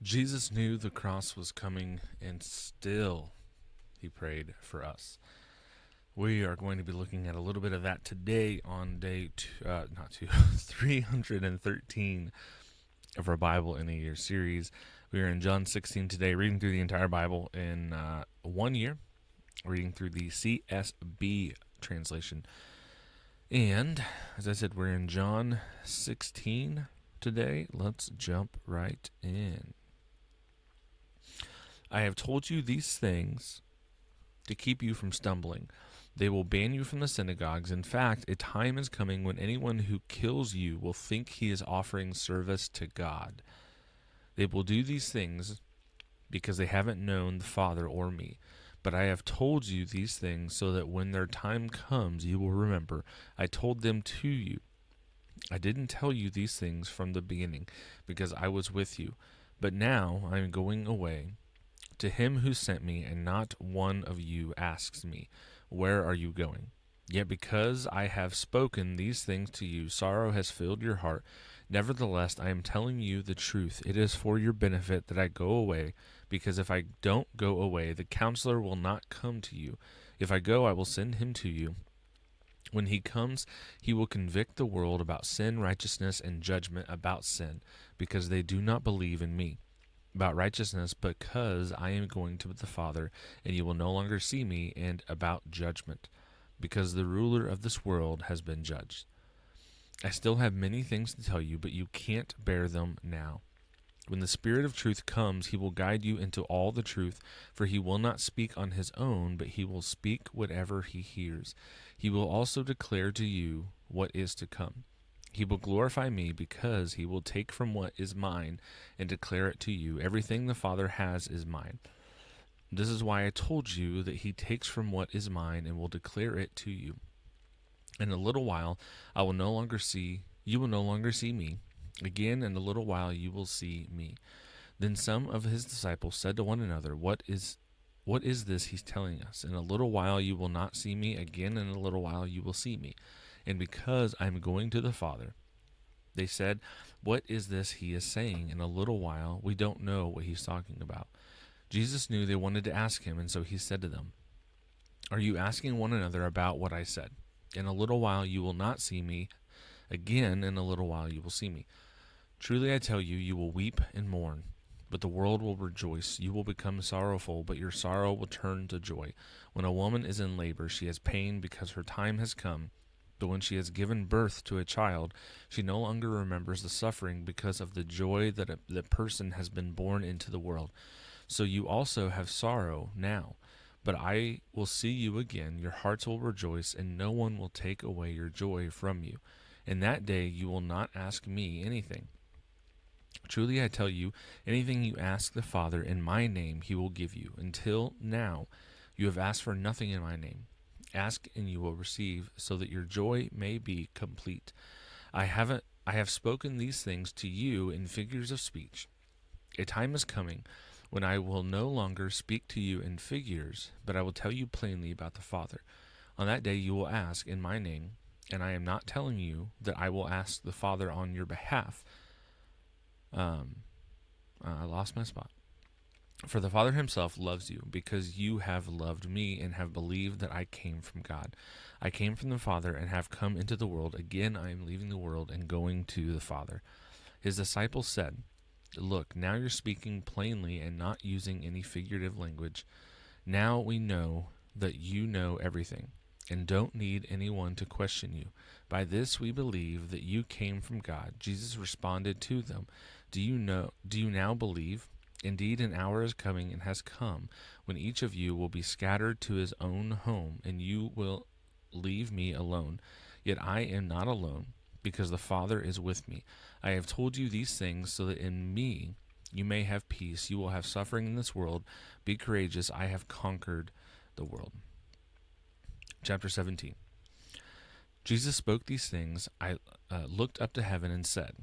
Jesus knew the cross was coming, and still he prayed for us. We are going to be looking at a little bit of that today on day 313 of our Bible in a Year series. We are in John 16 today, reading through the entire Bible in 1 year, reading through the CSB translation. And, as I said, we're in John 16 today. Let's jump right in. I have told you these things to keep you from stumbling. They will ban you from the synagogues. In fact, a time is coming when anyone who kills you will think he is offering service to God. They will do these things because they haven't known the Father or me. But I have told you these things so that when their time comes, you will remember. I told them to you. I didn't tell you these things from the beginning because I was with you. But now I am going away to him who sent me, and not one of you asks me, where are you going? Yet because I have spoken these things to you, sorrow has filled your heart. Nevertheless, I am telling you the truth. It is for your benefit that I go away, because if I don't go away, the counselor will not come to you. If I go, I will send him to you. When he comes, he will convict the world about sin, righteousness, and judgment. About sin, because they do not believe in me. About righteousness, because I am going to the Father, and you will no longer see me, and about judgment, because the ruler of this world has been judged. I still have many things to tell you, but you can't bear them now. When the Spirit of truth comes, he will guide you into all the truth, for he will not speak on his own, but he will speak whatever he hears. He will also declare to you what is to come. He will glorify me, because he will take from what is mine and declare it to you. Everything the Father has is mine. This is why I told you that he takes from what is mine and will declare it to you. In a little while you will no longer see me. Again, in a little while you will see me. Then some of his disciples said to one another, What is this he's telling us? In a little while you will not see me. Again, in a little while you will see me. And because I am going to the Father, they said, What is this he is saying? In a little while, we don't know what he's talking about. Jesus knew they wanted to ask him, and so he said to them, Are you asking one another about what I said? In a little while you will not see me. Again, in a little while you will see me. Truly I tell you, you will weep and mourn, but the world will rejoice. You will become sorrowful, but your sorrow will turn to joy. When a woman is in labor, she has pain because her time has come. But when she has given birth to a child, she no longer remembers the suffering because of the joy that the person has been born into the world. So you also have sorrow now, but I will see you again. Your hearts will rejoice, and no one will take away your joy from you. In that day you will not ask me anything. Truly I tell you, anything you ask the Father in my name, he will give you. Until now you have asked for nothing in my name. Ask and you will receive, so that your joy may be complete. I have spoken these things to you in figures of speech. A time is coming when I will no longer speak to you in figures, but I will tell you plainly about the Father. On that day you will ask in my name, and I am not telling you that I will ask the Father on your behalf. I lost my spot. For the Father himself loves you, because you have loved me and have believed that I came from God. I came from the Father and have come into the world. Again, I am leaving the world and going to the Father. His disciples said, Look, now you're speaking plainly and not using any figurative language. Now we know that you know everything and don't need anyone to question you. By this we believe that you came from God. Jesus responded to them, Do you now believe? Indeed, an hour is coming and has come when each of you will be scattered to his own home, and you will leave me alone. Yet I am not alone, because the Father is with me. I have told you these things so that in me you may have peace. You will have suffering in this world. Be courageous. I have conquered the world. Chapter 17. Jesus spoke these things. I looked up to heaven and said,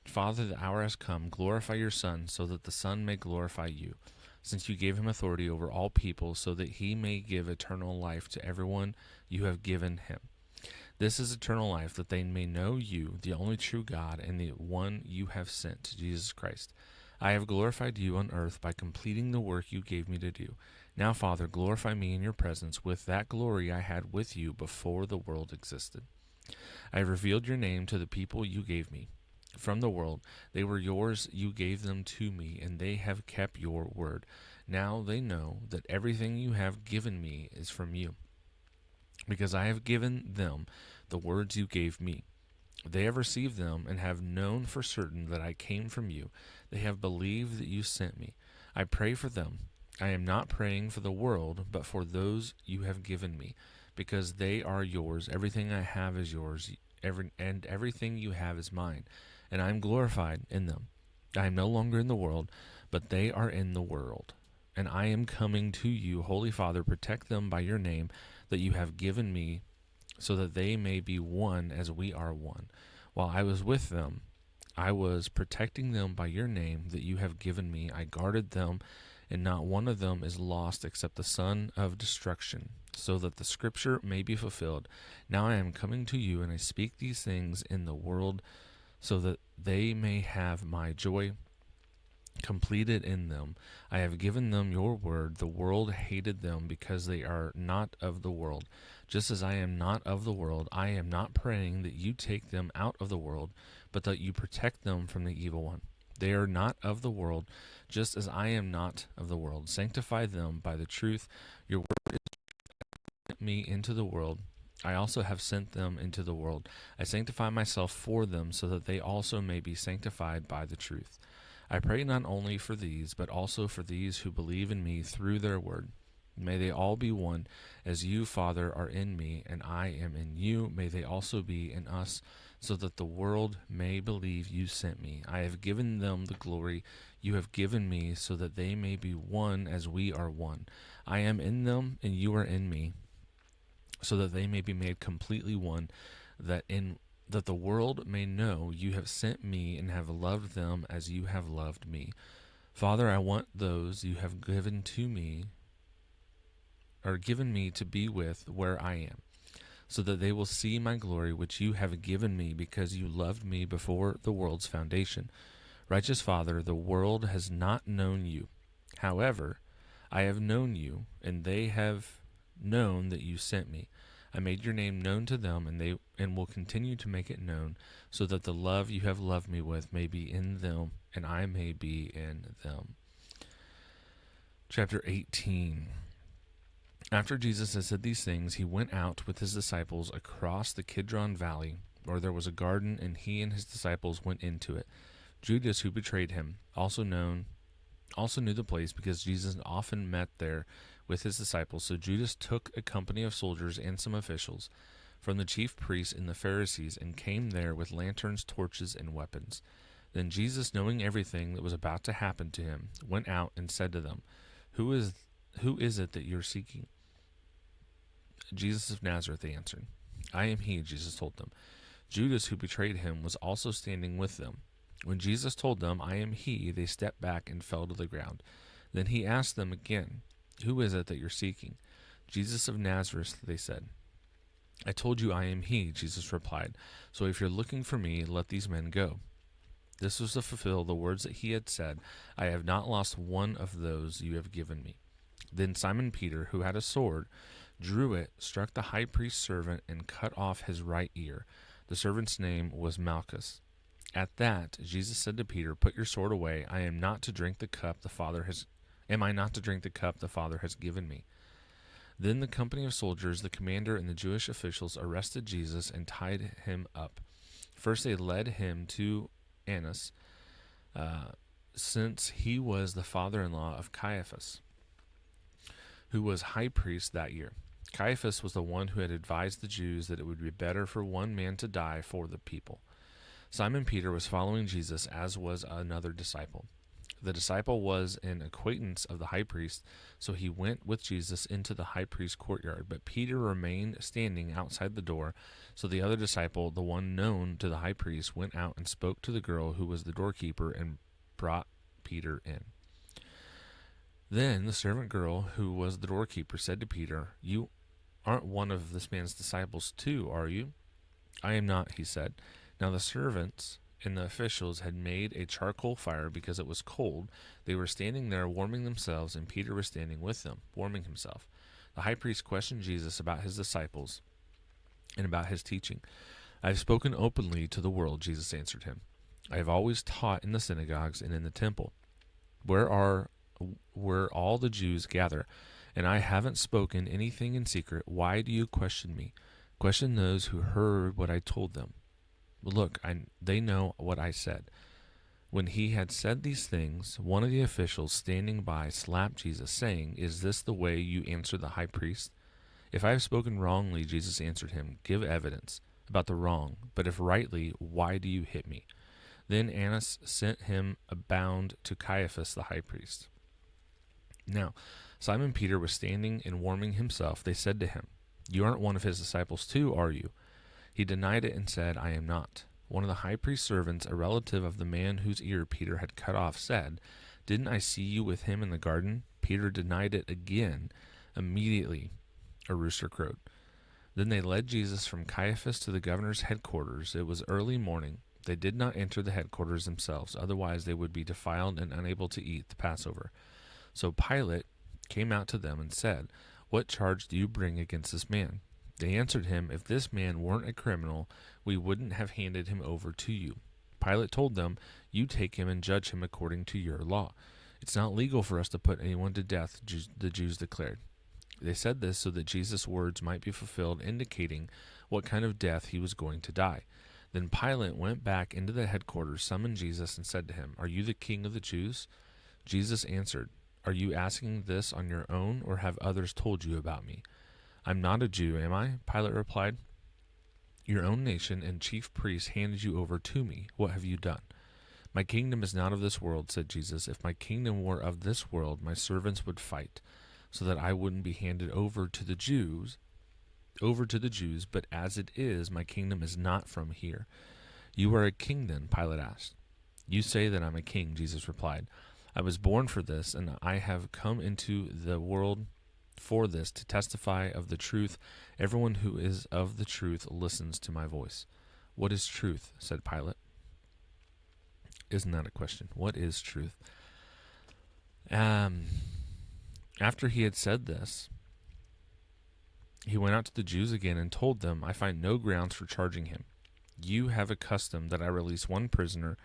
Father, the hour has come. Glorify your Son, so that the Son may glorify you, since you gave him authority over all people, so that he may give eternal life to everyone you have given him. This is eternal life, that they may know you, the only true God, and the one you have sent, Jesus Christ. I have glorified you on earth by completing the work you gave me to do. Now, Father, glorify me in your presence with that glory I had with you before the world existed. I have revealed your name to the people you gave me. From the world, they were yours, you gave them to me, and they have kept your word. Now they know that everything you have given me is from you, because I have given them the words you gave me. They have received them and have known for certain that I came from you. They have believed that you sent me. I pray for them. I am not praying for the world, but for those you have given me, because they are yours. Everything I have is yours, and everything you have is mine, and I am glorified in them. I am no longer in the world, but they are in the world, and I am coming to you. Holy Father, protect them by your name that you have given me, so that they may be one as we are one. While I was with them, I was protecting them by your name that you have given me. I guarded them, and not one of them is lost except the son of destruction, so that the scripture may be fulfilled. Now I am coming to you, and I speak these things in the world, so that they may have my joy completed in them. I have given them your word. The world hated them because they are not of the world. Just as I am not of the world, I am not praying that you take them out of the world, but that you protect them from the evil one. They are not of the world, just as I am not of the world. Sanctify them by the truth. Your word sent me into the world. I also have sent them into the world. I sanctify myself for them, so that they also may be sanctified by the truth. I pray not only for these, but also for these who believe in me through their word. May they all be one, as you, Father, are in me, and I am in you. May they also be in us, so that the world may believe you sent me. I have given them the glory you have given me, so that they may be one as we are one. I am in them, and you are in me, so that they may be made completely one, that the world may know you have sent me and have loved them as you have loved me. Father, I want those you have given to me, or given me to be with where I am, so that they will see my glory which you have given me, because you loved me before the world's foundation. Righteous Father, the world has not known you. However, I have known you, and they have known that you sent me. I made your name known to them, and will continue to make it known, so that the love you have loved me with may be in them, and I may be in them. Chapter 18. After Jesus had said these things, he went out with his disciples across the Kidron Valley, where there was a garden, and he and his disciples went into it. Judas, who betrayed him, also knew the place, because Jesus often met there with his disciples. So Judas took a company of soldiers and some officials from the chief priests and the Pharisees, and came there with lanterns, torches, and weapons. Then Jesus, knowing everything that was about to happen to him, went out and said to them, Who is it that you're seeking? Jesus of Nazareth, they answered. I am he, Jesus told them. Judas, who betrayed him, was also standing with them. When Jesus told them, I am he, they stepped back and fell to the ground. Then he asked them again, Who is it that you're seeking? Jesus of Nazareth, they said. I told you I am he, Jesus replied. So if you're looking for me, let these men go. This was to fulfill the words that he had said, I have not lost one of those you have given me. Then Simon Peter, who had a sword, drew it, struck the high priest's servant, and cut off his right ear. The servant's name was Malchus. At that, Jesus said to Peter, Put your sword away. Am I not to drink the cup the Father has given me? Then the company of soldiers, the commander, and the Jewish officials arrested Jesus and tied him up. First they led him to Annas, since he was the father-in-law of Caiaphas, who was high priest that year. Caiaphas was the one who had advised the Jews that it would be better for one man to die for the people. Simon Peter was following Jesus, as was another disciple. The disciple was an acquaintance of the high priest, so he went with Jesus into the high priest's courtyard. But Peter remained standing outside the door. So the other disciple, the one known to the high priest, went out and spoke to the girl who was the doorkeeper and brought Peter in. Then the servant girl who was the doorkeeper said to Peter, You aren't one of this man's disciples too, are you? I am not, he said. Now the servants and the officials had made a charcoal fire because it was cold. They were standing there warming themselves, and Peter was standing with them, warming himself. The high priest questioned Jesus about his disciples and about his teaching. I have spoken openly to the world, Jesus answered him. I have always taught in the synagogues and in the temple, where all the Jews gather, and I haven't spoken anything in secret. Why do you question me? Question those who heard what I told them. Look, they know what I said. When he had said these things, one of the officials standing by slapped Jesus, saying, Is this the way you answer the high priest? If I have spoken wrongly, Jesus answered him, give evidence about the wrong, but if rightly, why do you hit me? Then Annas sent him bound to Caiaphas the high priest. Now, Simon Peter was standing and warming himself. They said to him, You aren't one of his disciples too, are you? He denied it and said, I am not. One of the high priest's servants, a relative of the man whose ear Peter had cut off, said, Didn't I see you with him in the garden? Peter denied it again. Immediately a rooster crowed. Then they led Jesus from Caiaphas to the governor's headquarters. It was early morning. They did not enter the headquarters themselves, otherwise they would be defiled and unable to eat the Passover. So Pilate came out to them and said, What charge do you bring against this man? They answered him, If this man weren't a criminal, we wouldn't have handed him over to you. Pilate told them, You take him and judge him according to your law. It's not legal for us to put anyone to death, the Jews declared. They said this so that Jesus' words might be fulfilled, indicating what kind of death he was going to die. Then Pilate went back into the headquarters, summoned Jesus, and said to him, Are you the king of the Jews? Jesus answered, Are you asking this on your own, or have others told you about me? I'm not a Jew, am I? Pilate replied. Your own nation and chief priests handed you over to me. What have you done? My kingdom is not of this world, said Jesus. If my kingdom were of this world, my servants would fight, so that I wouldn't be handed over to the Jews, but as it is, my kingdom is not from here. You are a king then, Pilate asked. You say that I'm a king, Jesus replied. I was born for this, and I have come into the world for this, to testify of the truth. Everyone who is of the truth listens to my voice. What is truth? Said Pilate. Isn't that a question? What is truth? After he had said this, he went out to the Jews again and told them, I find no grounds for charging him. You have a custom that I release one prisoner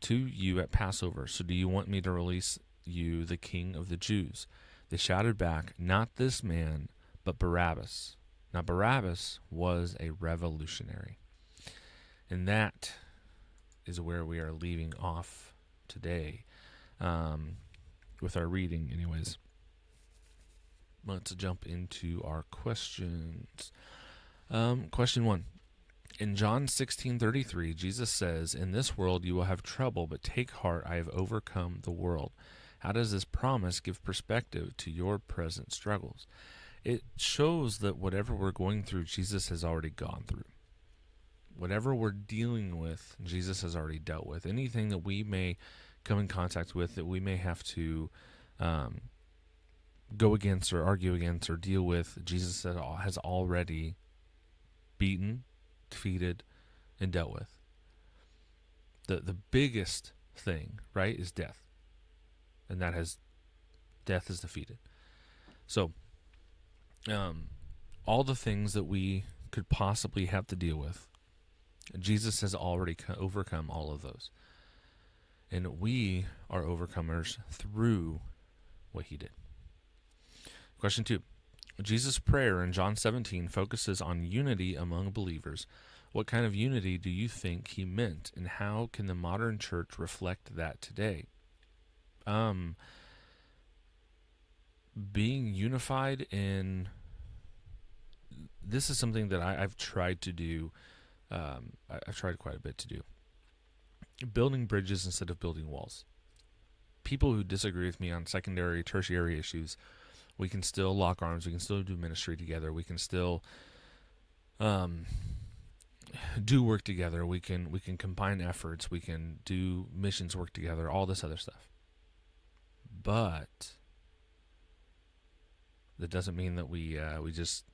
to you at Passover, so do you want me to release you the king of the Jews? They shouted back, Not this man, but Barabbas. Now Barabbas was a revolutionary. And that is where we are leaving off today with our reading anyways. Let's jump into our questions. Question 1. In John 16:33, Jesus says, In this world you will have trouble, but take heart, I have overcome the world. How does this promise give perspective to your present struggles? It shows that whatever we're going through, Jesus has already gone through. Whatever we're dealing with, Jesus has already dealt with. Anything that we may come in contact with, that we may have to go against or argue against or deal with, Jesus has already beaten, defeated, and dealt with. The biggest thing, right, is death. And death is defeated. So, all the things that we could possibly have to deal with, Jesus has already overcome all of those. And we are overcomers through what he did. Question 2. Jesus' prayer in John 17 focuses on unity among believers. What kind of unity do you think he meant, and how can the modern church reflect that today? Being unified in, this is something that I've tried to do. I've tried quite a bit to do. Building bridges instead of building walls. People who disagree with me on secondary, tertiary issues, we can still lock arms. We can still do ministry together. We can still do work together. We can combine efforts. We can do missions work together. All this other stuff. But that doesn't mean that we just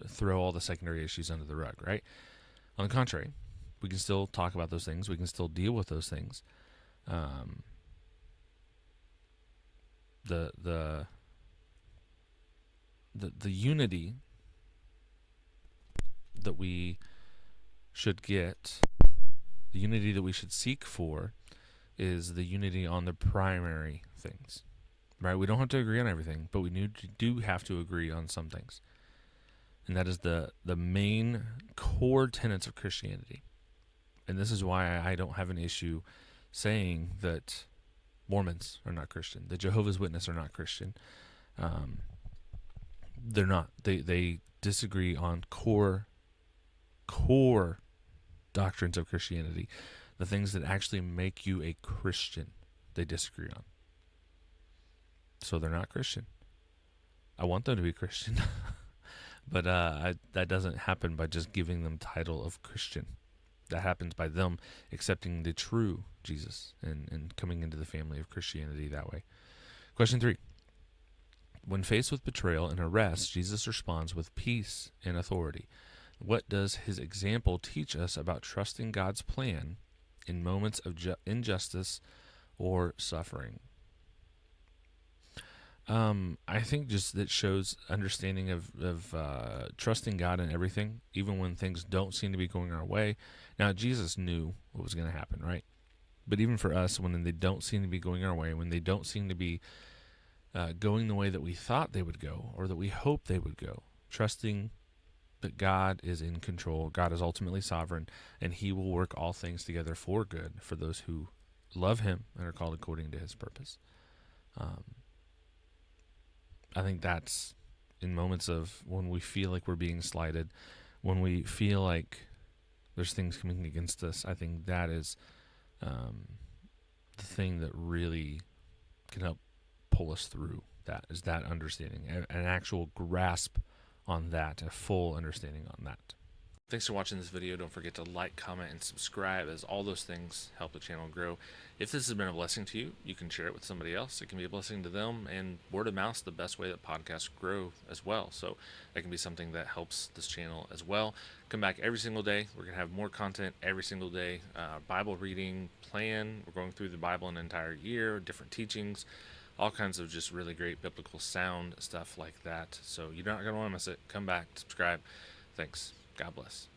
throw all the secondary issues under the rug, right? On the contrary, We can still talk about those things. We can still deal with those things. The unity that we should get, the unity that we should seek for, is the unity on the primary things. Right? We don't have to agree on everything, but we do have to agree on some things. And that is the main core tenets of Christianity. And this is why I don't have an issue saying that Mormons are not Christian, the Jehovah's Witnesses are not Christian. They're not. They disagree on core doctrines of Christianity, the things that actually make you a Christian. They disagree on. So they're not Christian. I want them to be Christian, but that doesn't happen by just giving them title of Christian. That happens by them accepting the true Jesus and coming into the family of Christianity that way. Question 3. When faced with betrayal and arrest, Jesus responds with peace and authority. What does his example teach us about trusting God's plan in moments of injustice or suffering? I think just that shows understanding of trusting God in everything, even when things don't seem to be going our way. Now, Jesus knew what was going to happen, right? But even for us, when they don't seem to be going our way, when they don't seem to be going the way that we thought they would go or that we hoped they would go, trusting that God is in control, God is ultimately sovereign, and he will work all things together for good for those who love him and are called according to his purpose. I think that's in moments of when we feel like we're being slighted, when we feel like there's things coming against us, I think that is the thing that really can help pull us through. That is that understanding, an actual grasp on that, a full understanding on that. Thanks for watching this video. Don't forget to like, comment, and subscribe, as all those things help the channel grow. If this has been a blessing to you, you can share it with somebody else. It can be a blessing to them, and word of mouth is the best way that podcasts grow as well. So that can be something that helps this channel as well. Come back every single day. We're going to have more content every single day. Bible reading plan. We're going through the Bible an entire year, different teachings, all kinds of just really great biblical sound stuff like that. So you're not going to want to miss it. Come back, subscribe. Thanks. God bless.